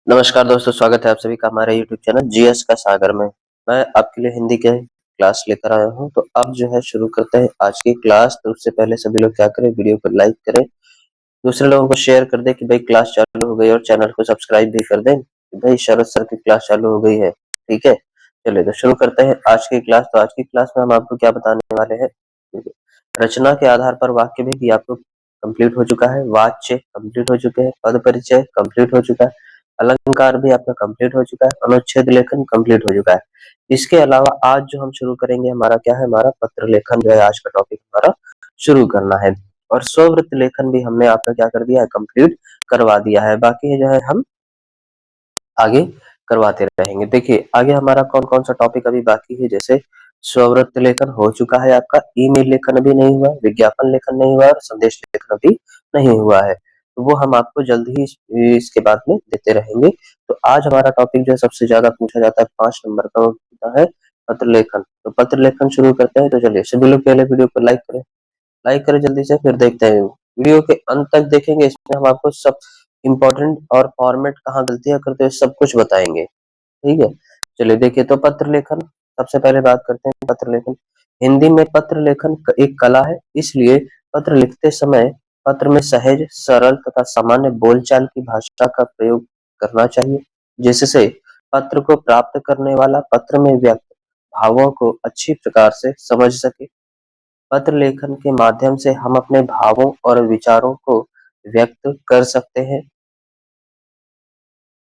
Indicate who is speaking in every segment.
Speaker 1: नमस्कार दोस्तों, स्वागत है आप सभी का हमारे यूट्यूब चैनल जीएस का सागर में। मैं आपके लिए हिंदी के क्लास लेकर आया हूं। तो अब जो है शुरू करते हैं आज की क्लास। तो उससे पहले सभी लोग क्या करें, वीडियो को लाइक करें, दूसरे लोगों को शेयर कर दें कि भाई क्लास चालू हो गई, और चैनल को सब्सक्राइब भी कर दें कि भाई शरद सर की क्लास चालू हो गई है। ठीक है, चलिए तो शुरू करते हैं आज की क्लास। तो आज की क्लास में हम आपको क्या बताने वाले हैं, ठीक है। रचना के आधार पर वाक्य भी आपको कंप्लीट हो चुका है, वाच्य कंप्लीट हो चुके हैं, पद परिचय कंप्लीट हो चुका है, अलंकार भी आपका कंप्लीट हो चुका है, अनुच्छेद लेखन कंप्लीट हो चुका है। इसके अलावा आज जो हम शुरू करेंगे, हमारा क्या है, हमारा पत्र लेखन जो है आज का टॉपिक हमारा शुरू करना है। और स्ववृत लेखन भी हमने आपका क्या कर दिया है, कंप्लीट करवा दिया है। बाकी जो है हम आगे करवाते रहेंगे। देखिए आगे हमारा कौन कौन सा टॉपिक अभी बाकी है, जैसे स्ववृत लेखन हो चुका है आपका, ईमेल लेखन अभी नहीं हुआ, विज्ञापन लेखन नहीं हुआ, और संदेश लेखन अभी नहीं हुआ है। तो वो हम आपको जल्द ही इसके बाद में देते रहेंगे। तो आज हमारा टॉपिक जो है सबसे ज्यादा पूछा जाता है 5 नंबर का, वो होता है पत्र लेखन। तो पत्र लेखन शुरू करते हैं। तो चलिए सभी लोग पहले वीडियो को लाइक करें जल्दी से, फिर देखते हैं वीडियो के अंत तक देखेंगे। इसमें हम आपको सब इम्पोर्टेंट और फॉर्मेट कहाँ गलतियां करते हैं सब कुछ बताएंगे। ठीक है, चलिए देखिए। तो पत्र लेखन, सबसे पहले बात करते हैं पत्र लेखन। हिंदी में पत्र लेखन एक कला है, इसलिए पत्र लिखते समय पत्र में सहज, सरल तथा सामान्य बोलचाल की भाषा का प्रयोग करना चाहिए, जिससे पत्र को प्राप्त करने वाला पत्र में व्यक्त भावों को अच्छी प्रकार से समझ सके। पत्र लेखन के माध्यम से हम अपने भावों और विचारों को व्यक्त कर सकते हैं।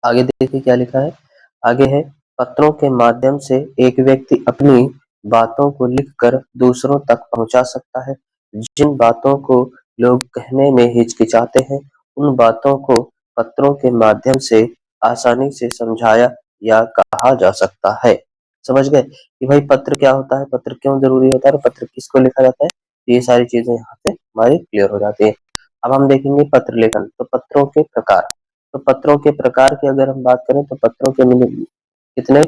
Speaker 1: आगे देखिए क्या लिखा है, आगे है, पत्रों के माध्यम से एक व्यक्ति अपनी बातों को लिखकर दूसरों तक पहुंचा सकता है। जिन बातों को लोग कहने में हिचकिचाते हैं, उन बातों को पत्रों के माध्यम से आसानी से समझाया या कहा जा सकता है। समझ गए कि भाई पत्र क्या होता है, पत्र क्यों जरूरी होता है, और पत्र किसको लिखा जाता है। ये सारी चीजें यहाँ पे हमारी क्लियर हो जाती है। अब हम देखेंगे पत्र लेखन। तो पत्रों के प्रकार, तो पत्रों के प्रकार की अगर हम बात करें तो पत्रों के कितने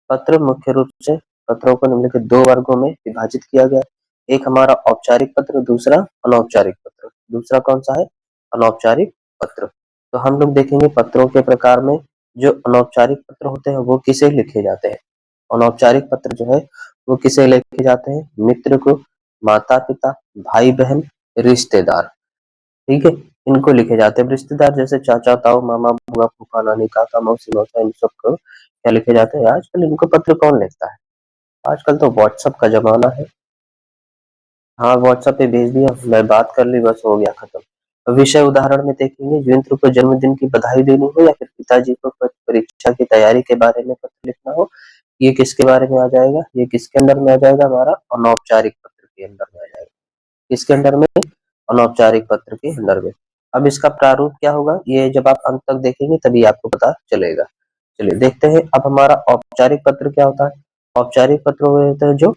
Speaker 1: पत्र, मुख्य रूप से पत्रों को निम्नलिखित 2 वर्गों में विभाजित किया गया। एक हमारा औपचारिक पत्र, दूसरा अनौपचारिक पत्र। दूसरा कौन सा है, अनौपचारिक पत्र। तो हम लोग देखेंगे पत्रों के प्रकार में, जो अनौपचारिक पत्र होते हैं वो किसे लिखे जाते हैं। अनौपचारिक पत्र जो है वो किसे लिखे जाते हैं, मित्र को, माता पिता, भाई बहन, रिश्तेदार। ठीक है, इनको लिखे जाते हैं। रिश्तेदार जैसे चाचा ताऊ मामा बुआ फूफा नानी काका मौसी मौसा, इन सबको क्या लिखे जाते हैं। आजकल इनको पत्र कौन लिखता है, आजकल तो व्हाट्सएप का जमाना है। हाँ, व्हाट्सएप पे भेज दिया, मैं बात कर ली, बस हो गया खत्म। विषय उदाहरण में देखेंगे, मित्र को जन्मदिन की बधाई देनी हो, या फिर पिताजी को परीक्षा की तैयारी के बारे में पत्र लिखना हो, ये किसके बारे में आ जाएगा, ये किसके अंदर में आ जाएगा, हमारा अनौपचारिक पत्र के अंदर में आ जाएगा। किसके अंदर में, अनौपचारिक पत्र के अंदर में। अब इसका प्रारूप क्या होगा, ये जब आप अंत तक देखेंगे तभी आपको पता चलेगा। चलिए देखते हैं अब हमारा औपचारिक पत्र क्या होता है। औपचारिक पत्र वो होते हैं जो,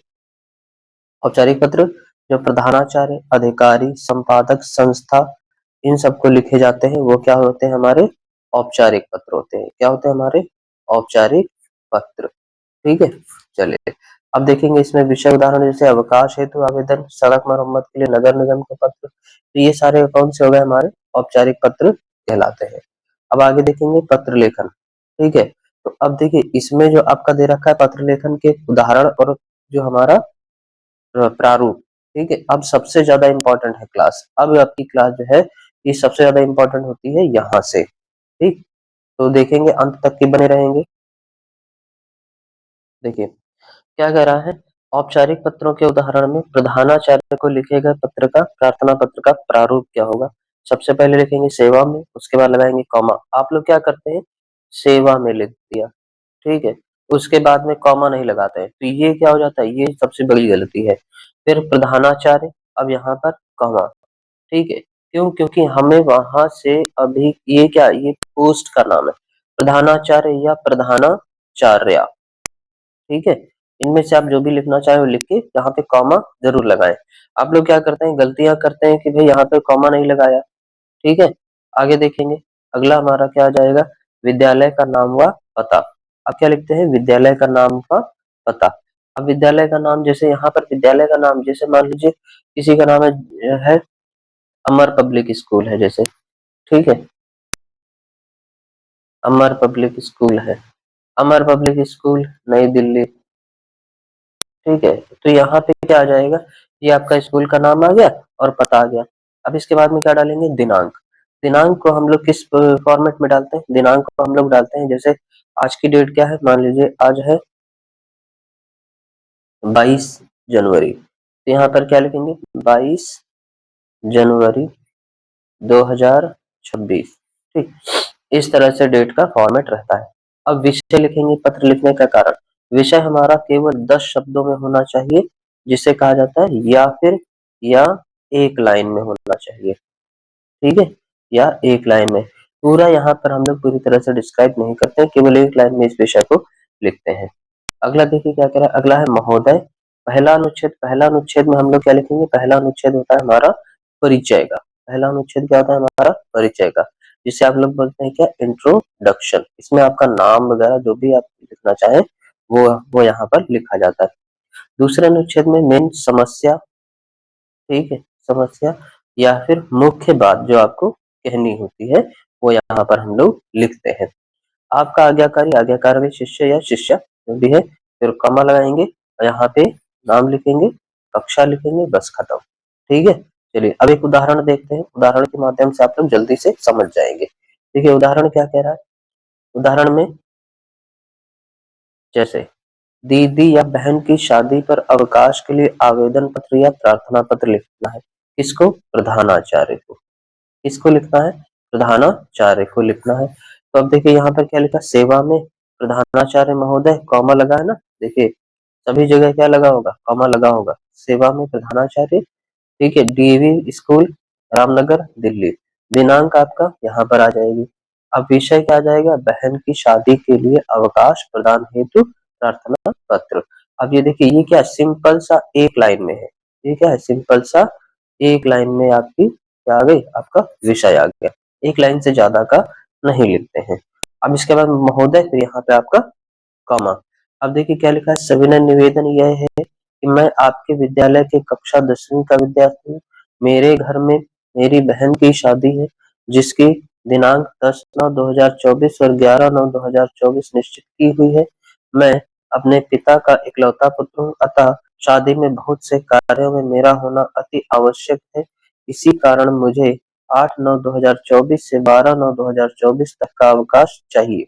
Speaker 1: औपचारिक पत्र जो प्रधानाचार्य, अधिकारी, संपादक, संस्था, इन सबको लिखे जाते हैं, वो क्या होते हैं, हमारे औपचारिक पत्र होते हैं। क्या होते हैं, हमारे औपचारिक पत्र। ठीक है, चलिए अब देखेंगे इसमें विषय उदाहरण, जैसे अवकाश हेतु आवेदन, सड़क मरम्मत के लिए नगर निगम के पत्र। तो ये सारे कौन से हो गए, हमारे औपचारिक पत्र कहलाते हैं। अब आगे देखेंगे पत्र लेखन। ठीक है, तो अब देखिए इसमें जो आपका दे रखा है पत्र लेखन के उदाहरण और जो हमारा प्रारूप। ठीक है, अब सबसे ज्यादा इंपॉर्टेंट है क्लास। अब आपकी क्लास जो है ये सबसे ज्यादा इंपॉर्टेंट होती है यहाँ से। ठीक, तो देखेंगे अंत तक के बने रहेंगे। देखिए क्या कह रहा है, औपचारिक पत्रों के उदाहरण में प्रधानाचार्य को लिखे गए पत्र का, प्रार्थना पत्र का प्रारूप क्या होगा। सबसे पहले लिखेंगे सेवा में, उसके बाद लगाएंगे कॉमा। आप लोग क्या करते हैं, सेवा में लिख दिया, ठीक है, उसके बाद में कॉमा नहीं लगाते हैं, तो ये क्या हो जाता है, ये सबसे बड़ी गलती है। फिर प्रधानाचार्य, अब यहाँ पर कॉमा। ठीक है, क्यों, क्योंकि हमें वहां से अभी ये क्या, ये पोस्ट का नाम है, प्रधानाचार्य या प्रधानाचार्य। ठीक है, इनमें से आप जो भी लिखना चाहे वो लिख के यहाँ पे कॉमा जरूर लगाएं। आप लोग क्या करते हैं, गलतियां करते हैं कि भाई यहाँ पे कॉमा नहीं लगाया। ठीक है, आगे देखेंगे। अगला हमारा क्या आ जाएगा, विद्यालय का नाम व पता। अब क्या लिखते हैं, विद्यालय का नाम का पता। अब विद्यालय का नाम, जैसे यहाँ पर विद्यालय का नाम, जैसे मान लीजिए किसी का नाम है अमर पब्लिक स्कूल है जैसे। ठीक है, अमर पब्लिक स्कूल है, अमर पब्लिक स्कूल नई दिल्ली। ठीक है, तो यहाँ पे क्या आ जाएगा, ये आपका स्कूल का नाम आ गया और पता आ गया। अब इसके बाद में क्या डालेंगे, दिनांक। दिनांक को हम लोग किस फॉर्मेट में डालते हैं, दिनांक को हम लोग डालते हैं जैसे आज की डेट क्या है, मान लीजिए आज है 22 जनवरी, तो यहाँ पर क्या लिखेंगे, 22 जनवरी 2026। ठीक, इस तरह से डेट का फॉर्मेट रहता है। अब विषय लिखेंगे, पत्र लिखने का कारण। विषय हमारा केवल 10 शब्दों में होना चाहिए, जिसे कहा जाता है या फिर या एक लाइन में होना चाहिए। ठीक है, या एक लाइन में, पूरा यहाँ पर हम लोग पूरी तरह से डिस्क्राइब नहीं करते हैं, केवल एक लाइन में इस विषय को लिखते हैं। अगला देखिए क्या कह रहा है, अगला है महोदय। पहला अनुच्छेद, पहला अनुच्छेद में हम लोग क्या लिखेंगे, पहला अनुच्छेद होता है हमारा परिचय का। पहला अनुच्छेद क्या होता है हमारा, परिचय का, जिसे आप लोग बोलते हैं क्या, इंट्रोडक्शन। इसमें आपका नाम वगैरह जो भी आप लिखना चाहें वो यहाँ पर लिखा जाता है। दूसरे अनुच्छेद में मेन समस्या, ठीक है, समस्या या फिर मुख्य बात जो आपको कहनी होती है वो यहाँ पर हम लोग लिखते हैं। आपका आज्ञाकारी, आज्ञाकारी में शिष्य या शिष्या जो भी है, फिर कॉमा लगाएंगे और यहाँ पे नाम लिखेंगे, कक्षा लिखेंगे, बस खत्म। ठीक है, चलिए अब एक उदाहरण देखते हैं, उदाहरण के माध्यम से आप लोग जल्दी से समझ जाएंगे। ठीक है, उदाहरण क्या कह रहा है, उदाहरण में जैसे दीदी या बहन की शादी पर अवकाश के लिए आवेदन पत्र या प्रार्थना पत्र लिखना है, किसको, प्रधानाचार्य को। किसको लिखना है, प्रधानाचार्य को लिखना है। तो अब देखिए यहाँ पर क्या लिखा, सेवा में प्रधानाचार्य महोदय, कॉमा लगा है ना, देखिए सभी जगह क्या लगा होगा, कॉमा लगा होगा, सेवा में प्रधानाचार्य। ठीक है, डीवी स्कूल रामनगर दिल्ली। दिनांक आपका यहाँ पर आ जाएगी। अब विषय क्या आ जाएगा, बहन की शादी के लिए अवकाश प्रदान हेतु प्रार्थना पत्र। अब ये देखिए ये क्या, सिंपल सा एक लाइन में है, ये क्या है, सिंपल सा एक लाइन में आपकी क्या आ गई, आपका विषय आ गया। एक लाइन से ज्यादा का नहीं लिखते हैं। अब इसके बाद महोदय, फिर यहाँ पे आपका कॉमा। अब देखिए क्या लिखा है, सविनय निवेदन यह है कि मैं आपके विद्यालय के कक्षा 10वीं का विद्यार्थी हूँ। मेरे घर में मेरी बहन की शादी है, जिसकी दिनांक 10/9/2024 और 11/9/2024 निश्चित की हुई है। मैं अपने पिता का इकलौता पुत्र हूँ, अतः शादी में बहुत से कार्यों में मेरा होना अति आवश्यक है। इसी कारण मुझे 8/9/2024 से 12/9/2024 तक का अवकाश चाहिए।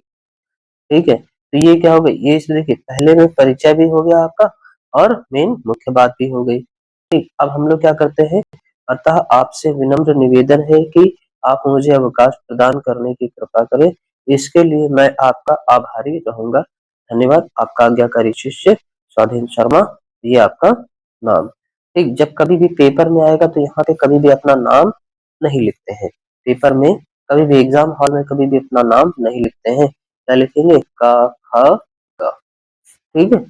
Speaker 1: ठीक है, तो ये क्या हो गई, ये इसमें देखिए पहले में परिचय भी हो गया आपका और मेन मुख्य बात भी हो गई। ठीक, अब हम लोग क्या करते हैं, अतः आपसे विनम्र निवेदन है कि आप मुझे अवकाश प्रदान करने की कृपा करें, इसके लिए मैं आपका आभारी रहूंगा। धन्यवाद, आपका आज्ञाकारी शिष्य स्वाधीन शर्मा, ये आपका नाम। ठीक, जब कभी भी पेपर में आएगा तो यहाँ पे कभी भी अपना नाम नहीं लिखते हैं, पेपर में कभी भी एग्जाम हॉल में कभी भी अपना नाम नहीं लिखते हैं। क्या लिखेंगे, का, ख, ग। ठीक है,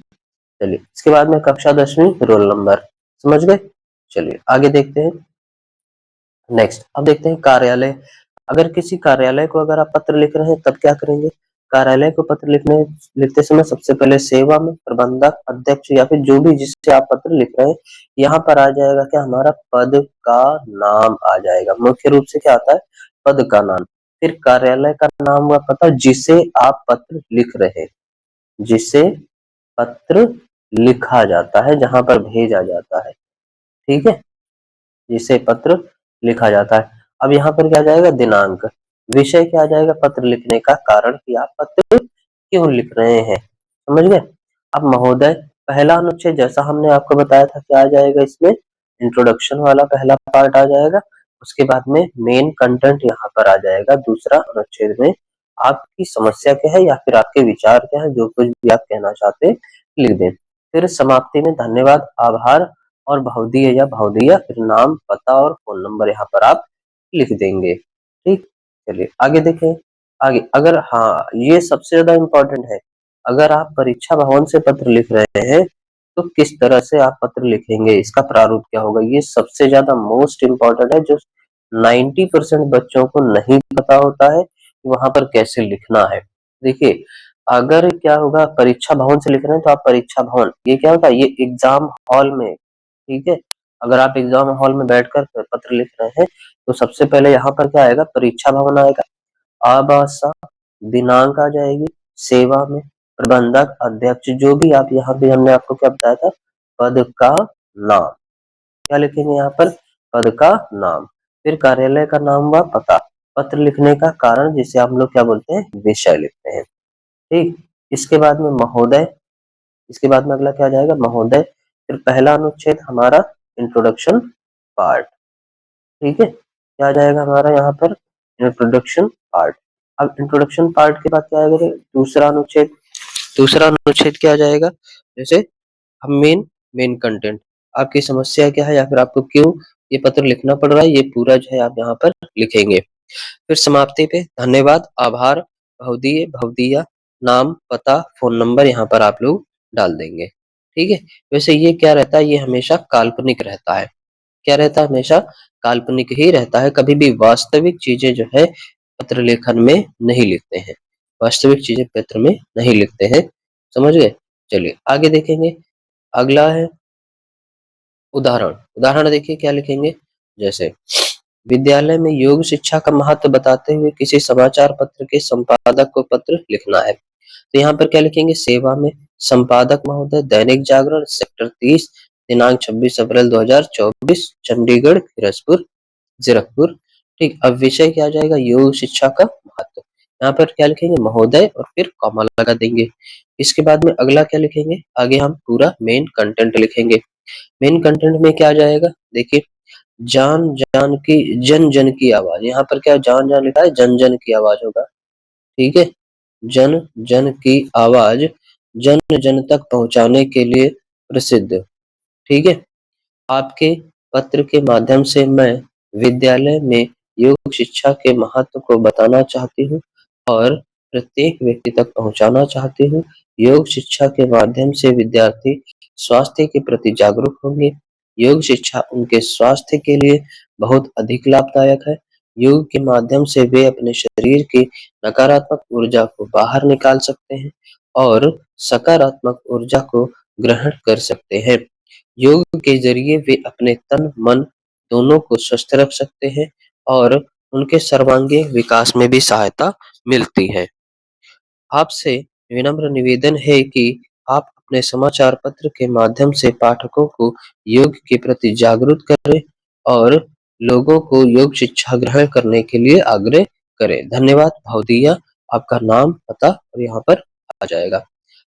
Speaker 1: चलिए इसके बाद में कक्षा 10वीं रोल नंबर, समझ गए। चलिए आगे देखते हैं। नेक्स्ट अब देखते हैं कार्यालय। अगर किसी कार्यालय को अगर आप पत्र लिख रहे हैं तब क्या करेंगे, कार्यालय को पत्र लिखते समय सबसे पहले सेवा में प्रबंधक, अध्यक्ष या फिर जो भी जिससे आप पत्र लिख रहे हैं, यहाँ पर आ जाएगा क्या, हमारा पद का नाम आ जाएगा। मुख्य रूप से क्या आता है, पद का नाम। फिर कार्यालय का नाम हुआ पता, जिसे आप पत्र लिख रहे हैं, जिसे पत्र लिखा जाता है, जहां पर भेजा जाता है। ठीक है, जिसे पत्र लिखा जाता है। अब यहाँ पर क्या जाएगा, दिनांक। विषय क्या आ जाएगा, पत्र लिखने का कारण कि आप पत्र क्यों लिख रहे हैं, समझ गए। अब महोदय, पहला अनुच्छेद जैसा हमने आपको बताया था क्या आ जाएगा, इसमें इंट्रोडक्शन वाला पहला पार्ट आ जाएगा। उसके बाद में मेन कंटेंट यहाँ पर आ जाएगा। दूसरा अनुच्छेद में आपकी समस्या क्या है या फिर आपके विचार क्या है, जो कुछ भी आप कहना चाहते हैं लिख दें। फिर समाप्ति में धन्यवाद, आभार और भवदीय या भवदीय, फिर नाम, पता और फोन नंबर यहाँ पर आप लिख देंगे। ठीक, चलिए आगे देखें। आगे अगर, हाँ ये सबसे ज्यादा इम्पोर्टेंट है, अगर आप परीक्षा भवन से पत्र लिख रहे हैं तो किस तरह से आप पत्र लिखेंगे, इसका प्रारूप क्या होगा, ये सबसे ज्यादा मोस्ट इम्पोर्टेंट है, जो 90% बच्चों को नहीं पता होता है कि वहां पर कैसे लिखना है। देखिए अगर क्या होगा, परीक्षा भवन से लिख रहे हैं तो आप परीक्षा भवन, ये क्या होता है, ये एग्जाम हॉल में। ठीक है, अगर आप एग्जाम हॉल में बैठकर पत्र लिख रहे हैं तो सबसे पहले यहाँ पर क्या आएगा, परीक्षा भवन आएगा। आबासा दिनांक आ जाएगी, सेवा में, प्रबंधक, अध्यक्ष, जो भी आप यहाँ पे हमने आपको क्या बताया था, पद का नाम। क्या लिखेंगे यहाँ पर, पद का नाम। फिर कार्यालय का नाम व पता, पत्र लिखने का कारण जिसे हम लोग क्या बोलते हैं, विषय लिखते हैं। ठीक, इसके बाद में महोदय, इसके बाद में अगला क्या जाएगा, महोदय। फिर पहला अनुच्छेद हमारा इंट्रोडक्शन पार्ट। ठीक है, क्या जाएगा हमारा यहाँ पर, इंट्रोडक्शन पार्ट। अब इंट्रोडक्शन पार्ट के बाद क्या आएगा, दूसरा अनुच्छेद। दूसरा अनुच्छेद क्या जाएगा, जैसे हम मेन कंटेंट, आपकी समस्या क्या है या फिर आपको क्यों ये पत्र लिखना पड़ रहा है, ये पूरा जो है आप यहाँ पर लिखेंगे। फिर समाप्ति पे धन्यवाद, आभार, भवदीय, भवदीया, नाम, पता, फोन नंबर यहाँ पर आप लोग डाल देंगे। ठीक है, वैसे ये क्या रहता है, ये हमेशा काल्पनिक रहता है। क्या रहता है, हमेशा काल्पनिक ही रहता है, कभी भी वास्तविक चीजें जो है पत्र लेखन में नहीं लिखते हैं, वास्तविक चीजें पत्र में नहीं लिखते हैं। समझ गए, चलिए आगे देखेंगे। अगला है उदाहरण। उदाहरण देखिए क्या लिखेंगे, जैसे विद्यालय में योग शिक्षा का महत्व बताते हुए किसी समाचार पत्र के संपादक को पत्र लिखना है। तो यहाँ पर क्या लिखेंगे, सेवा में, संपादक महोदय, दैनिक जागरण, सेक्टर 30, दिनांक 26 अप्रैल 2024, चंडीगढ़, फिरोजपुर, जीरकपुर। ठीक, अब विषय क्या आ जाएगा, योग शिक्षा का महत्व। यहाँ पर क्या लिखेंगे, महोदय, और फिर कॉमा लगा देंगे। इसके बाद में अगला क्या लिखेंगे, आगे हम पूरा मेन कंटेंट लिखेंगे। मेन कंटेंट में क्या आ जाएगा, देखिए, जान जान की, जन जन की आवाज। यहाँ पर क्या जान जान लिखा है, जन जन की आवाज होगा। ठीक है, जन जन की आवाज जन जन तक पहुंचाने के लिए प्रसिद्ध। ठीक है, आपके पत्र के माध्यम से मैं विद्यालय में योग शिक्षा के महत्व को बताना चाहती हूँ और प्रत्येक व्यक्ति तक पहुंचाना चाहती हूँ। योग शिक्षा के माध्यम से विद्यार्थी स्वास्थ्य के प्रति जागरूक होंगे। योग शिक्षा उनके स्वास्थ्य के लिए बहुत अधिक लाभदायक है। योग के माध्यम से वे अपने शरीर की नकारात्मक ऊर्जा को बाहर निकाल सकते हैं और सकारात्मक ऊर्जा को ग्रहण कर सकते हैं। योग के जरिए वे अपने तन मन दोनों को स्वस्थ रख सकते हैं और उनके सर्वांगीण विकास में भी सहायता मिलती है। आपसे विनम्र निवेदन है कि आप अपने समाचार पत्र के माध्यम से पाठकों को योग के प्रति जागरूक करें और लोगों को योग शिक्षा ग्रहण करने के लिए आग्रह करें। धन्यवाद, भवदीया। आपका नाम, पता और यहाँ पर आ जाएगा।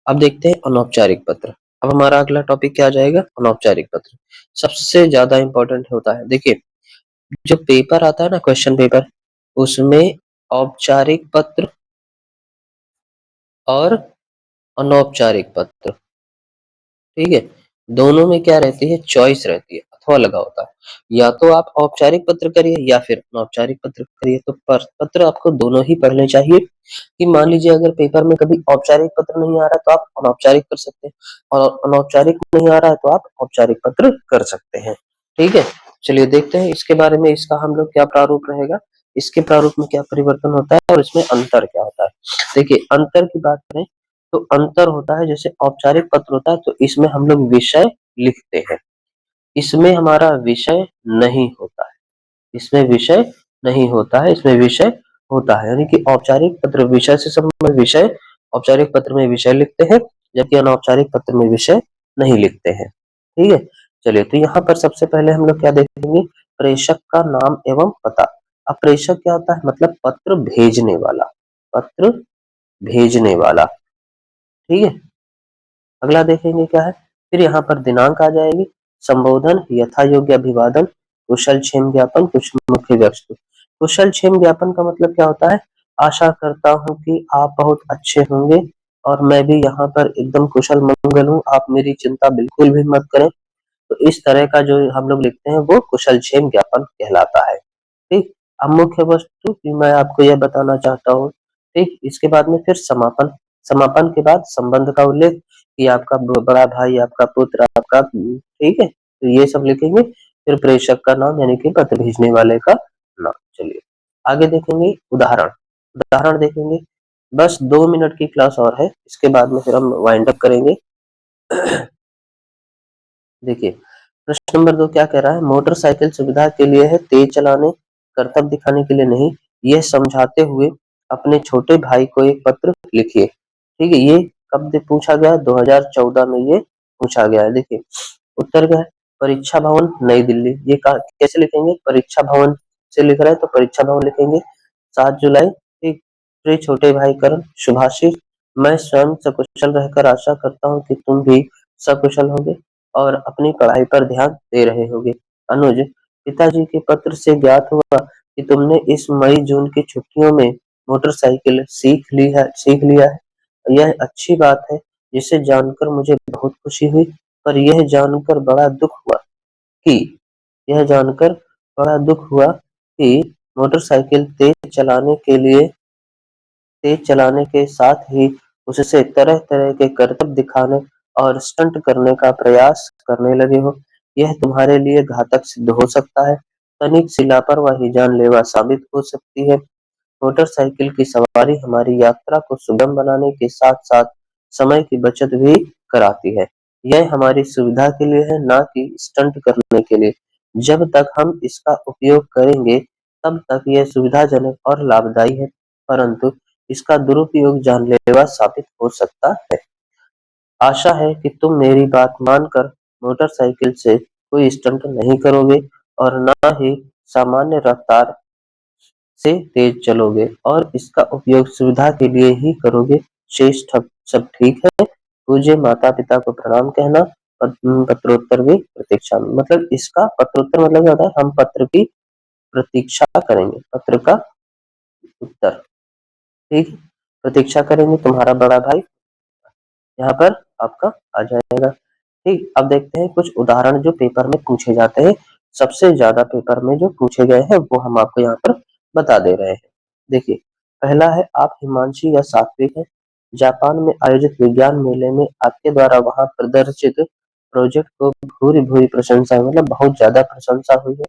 Speaker 1: अब देखते हैं अनौपचारिक पत्र। अब हमारा अगला टॉपिक क्या आ जाएगा, अनौपचारिक पत्र। सबसे ज्यादा इंपॉर्टेंट होता है। देखिए, जो पेपर आता है ना, क्वेश्चन पेपर, उसमें औपचारिक पत्र और अनौपचारिक पत्र, ठीक है, दोनों में क्या रहती है, चॉइस रहती है, अथवा लगा होता है। या तो आप औपचारिक पत्र करिए या फिर अनौपचारिक पत्र करिए। तो पत्र आपको दोनों ही पढ़ने चाहिए। कि मान लीजिए अगर पेपर में कभी औपचारिक पत्र नहीं आ रहा तो आप अनौपचारिक कर सकते हैं, और अनौपचारिक नहीं आ रहा है तो आप औपचारिक पत्र कर सकते हैं। ठीक है, चलिए देखते हैं इसके बारे में, इसका हम लोग क्या प्रारूप रहेगा, इसके प्रारूप में क्या परिवर्तन होता है और इसमें अंतर क्या होता है। देखिए, अंतर की बात करें तो अंतर होता है, जैसे औपचारिक पत्र होता है तो इसमें हम लोग विषय लिखते हैं, इसमें हमारा विषय नहीं होता है, इसमें विषय नहीं होता है, इसमें विषय होता है। यानी कि औपचारिक पत्र विषय से संबंधित, विषय औपचारिक पत्र में विषय लिखते हैं, जबकि अनौपचारिक पत्र में विषय नहीं लिखते हैं। ठीक है, चलिए तो यहाँ पर सबसे पहले हम लोग क्या देखेंगे, प्रेषक का नाम एवं पता। अब प्रेषक क्या होता है, मतलब पत्र भेजने वाला, पत्र भेजने वाला। ठीक है, अगला देखेंगे क्या है, फिर यहाँ पर दिनांक आ जाएगी, संबोधन, यथा योग्य अभिवादन, कुशल क्षेम ज्ञापन, कुछ मुख्य वस्तु। कुशल क्षेम ज्ञापन का मतलब क्या होता है, आशा करता हूँ कि आप बहुत अच्छे होंगे और मैं भी यहाँ पर एकदम कुशल मंगल हूँ, आप मेरी चिंता बिल्कुल भी मत करें। तो इस तरह का जो हम लोग लिखते हैं वो कुशल क्षेम ज्ञापन कहलाता है। ठीक, अब मुख्य वस्तु की मैं आपको यह बताना चाहता हूँ। ठीक, इसके बाद में फिर समापन। समापन के बाद संबंध का उल्लेख, कि आपका बड़ा भाई, आपका पुत्र, आपका, ठीक है, तो ये सब लिखेंगे। फिर प्रेषक का नाम यानी कि पत्र भेजने वाले का नाम। चलिए आगे देखेंगे उदाहरण। उदाहरण देखेंगे, बस 2 मिनट की क्लास और है, इसके बाद में फिर हम वाइंड अप करेंगे। देखिए, प्रश्न नंबर 2 क्या कह रहा है, मोटरसाइकिल सुविधा के लिए है, तेज चलाने, करतब दिखाने के लिए नहीं। यह समझाते हुए अपने छोटे भाई को एक पत्र लिखिए। ठीक है, ये कब पूछा गया? 2014 में ये पूछा गया है। देखिए उत्तर क्या है? परीक्षा भवन नई दिल्ली। ये कैसे लिखेंगे? परीक्षा भवन से लिख रहा है तो परीक्षा भवन लिखेंगे। 7 जुलाई। ठीक। प्रिय छोटे भाई करण, शुभाशीष, मैं स्वयं सकुशल रहकर आशा करता हूँ कि तुम भी सकुशल होगे और अपनी पढ़ाई पर ध्यान दे रहे होगे। अनुज, पिताजी के पत्र से ज्ञात हुआ कि तुमने इस मई जून की छुट्टियों में मोटरसाइकिल सीख लिया है। यह अच्छी बात है जिसे जानकर मुझे बहुत खुशी हुई, पर कि यह जानकर बड़ा दुख हुआ कि मोटरसाइकिल तेज चलाने के साथ ही उससे तरह-तरह के करतब दिखाने और स्टंट करने का प्रयास करने लगे हो। यह तुम्हारे लिए घातक सिद्ध हो सकता है। तनिक सी लापरवाही जानलेवा साबित हो सकती है। मोटरसाइकिल की सवारी हमारी यात्रा को सुगम बनाने के साथ-साथ समय की बचत भी कराती है। यह हमारी सुविधा के लिए है, ना कि स्टंट करने के लिए। जब तक हम इसका उपयोग करेंगे, तब तक यह सुविधाजनक और लाभदायी है, परंतु इसका दुरुपयोग जानलेवा साबित हो सकता है। आशा है कि तुम मेरी बात मानकर मोटरसाइकिल से कोई स्टंट नहीं करोगे और न ही सामान्य रफ्तार से तेज चलोगे और इसका उपयोग सुविधा के लिए ही करोगे। शेष सब ठीक है। पूज्य माता-पिता को प्रणाम कहना। पत्रोत्तर की प्रतीक्षा में, मतलब इसका पत्रोत्तर मतलब क्या होता है? हम पत्र की प्रतीक्षा करेंगे, पत्र का उत्तर। ठीक है? प्रतीक्षा करेंगे, तुम्हारा बड़ा भाई यहाँ पर आपका आ जाएगा। ठीक, अब देखते हैं कुछ उदाहरण जो पेपर में पूछे जाते हैं। सबसे ज्यादा पेपर में जो पूछे गए हैं वो हम आपको यहाँ पर बता दे रहे हैं। देखिए, पहला है, आप हिमांशी या सात्विक हैं। जापान में आयोजित विज्ञान मेले में आपके द्वारा वहां प्रदर्शित प्रोजेक्ट को भूरी भूरी प्रशंसा, मतलब बहुत ज्यादा प्रशंसा हुई है।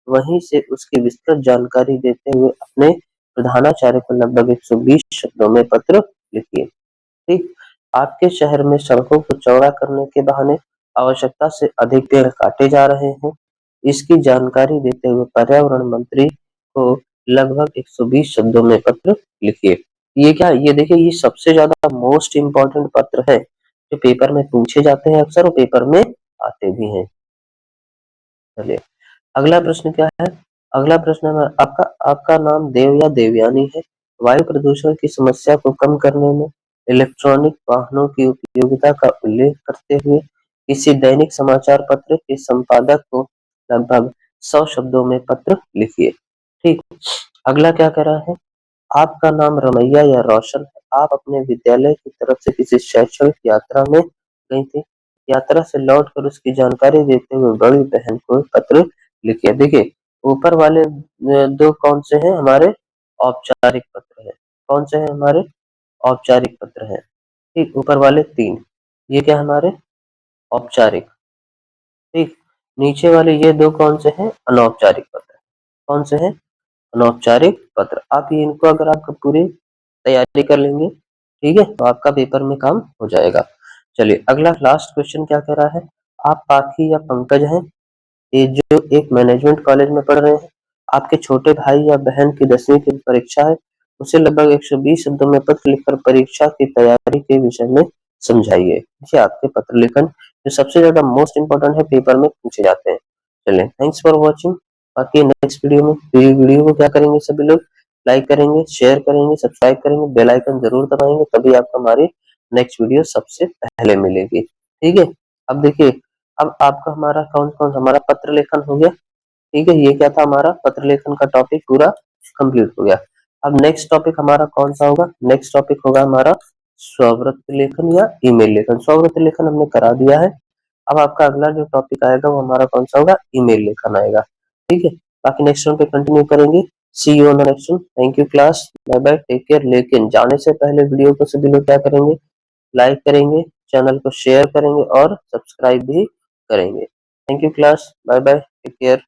Speaker 1: वहीं से उसकी विस्तृत जानकारी देते हुए अपने प्रधानाचार्य को लगभग 120 शब्दों में पत्र लिखिए। ठीक, आपके शहर में सड़कों को चौड़ा करने के बहाने आवश्यकता से अधिक पेड़ काटे जा रहे हैं। इसकी जानकारी देते हुए पर्यावरण मंत्री को लगभग 120 शब्दों में पत्र लिखिए। ये क्या? ये देखिए, ये सबसे ज्यादा मोस्ट इम्पोर्टेंट पत्र है जो पेपर में पूछे जाते हैं अक्सर और पेपर में आते भी हैं। चलिए, अगला प्रश्न क्या है? अगला प्रश्न है, आपका आपका नाम देव या देवयानी है। वायु प्रदूषण की समस्या को कम करने में इलेक्ट्रॉनिक वाहनों की उपयोगिता का उल्लेख करते हुए किसी दैनिक समाचार पत्र के संपादक को लगभग 100 शब्दों में पत्र लिखिए। ठीक, अगला क्या कह रहा है? आपका नाम रमैया या रोशन है। आप अपने विद्यालय की तरफ से किसी शैक्षणिक यात्रा में गई थी। यात्रा से लौटकर उसकी जानकारी देते हुए बड़ी बहन को पत्र लिखिए। देखिए, ऊपर वाले दो कौन से हैं? हमारे औपचारिक पत्र हैं। कौन से हैं? हमारे औपचारिक पत्र हैं। ठीक, ऊपर वाले 3 ये क्या हमारे औपचारिक। ठीक, नीचे वाले ये दो कौन से हैं? अनौपचारिक पत्र। कौन से हैं? अनौपचारिक पत्र। आप ये इनको अगर आप पूरी तैयारी कर लेंगे, ठीक है, तो आपका पेपर में काम हो जाएगा। चलिए, अगला लास्ट क्वेश्चन क्या कह रहा है? आप पाखी या पंकज हैं, ये जो एक मैनेजमेंट कॉलेज में पढ़ रहे हैं। आपके छोटे भाई या बहन की 10वीं की परीक्षा है। उसे लगभग 120 शब्दों में पत्र लिखकर परीक्षा की तैयारी के विषय में समझाइए। ये आपके पत्र लेखन जो सबसे ज्यादा मोस्ट इम्पोर्टेंट है, पेपर में पूछे जाते हैं। चलिए, थैंक्स फॉर वॉचिंग। बाकी नेक्स्ट वीडियो में वीडियो को क्या करेंगे? सभी लोग लाइक करेंगे, शेयर करेंगे, सब्सक्राइब करेंगे, बेल आइकन जरूर दबाएंगे, तभी आपको हमारी नेक्स्ट वीडियो सबसे पहले मिलेगी। ठीक है, अब देखिए, अब आपका हमारा कौन-कौन हमारा पत्र लेखन हो गया। ठीक है, ये क्या था? हमारा पत्र लेखन का टॉपिक पूरा कंप्लीट हो गया। अब नेक्स्ट टॉपिक हमारा कौन सा होगा? नेक्स्ट टॉपिक होगा हमारा स्ववृत्त लेखन या ईमेल लेखन। स्ववृत्त लेखन हमने करा दिया है। अब आपका अगला जो टॉपिक आएगा वो हमारा कौन सा होगा? ईमेल लेखन आएगा। ठीक है, बाकी नेक्स्ट वन पे कंटिन्यू करेंगे। See you on the next one. Thank you class, bye bye, take care. लेकिन जाने से पहले वीडियो को सभी लोग क्या करेंगे? लाइक करेंगे, चैनल को शेयर करेंगे और सब्सक्राइब भी करेंगे। Thank you class, bye bye, take care.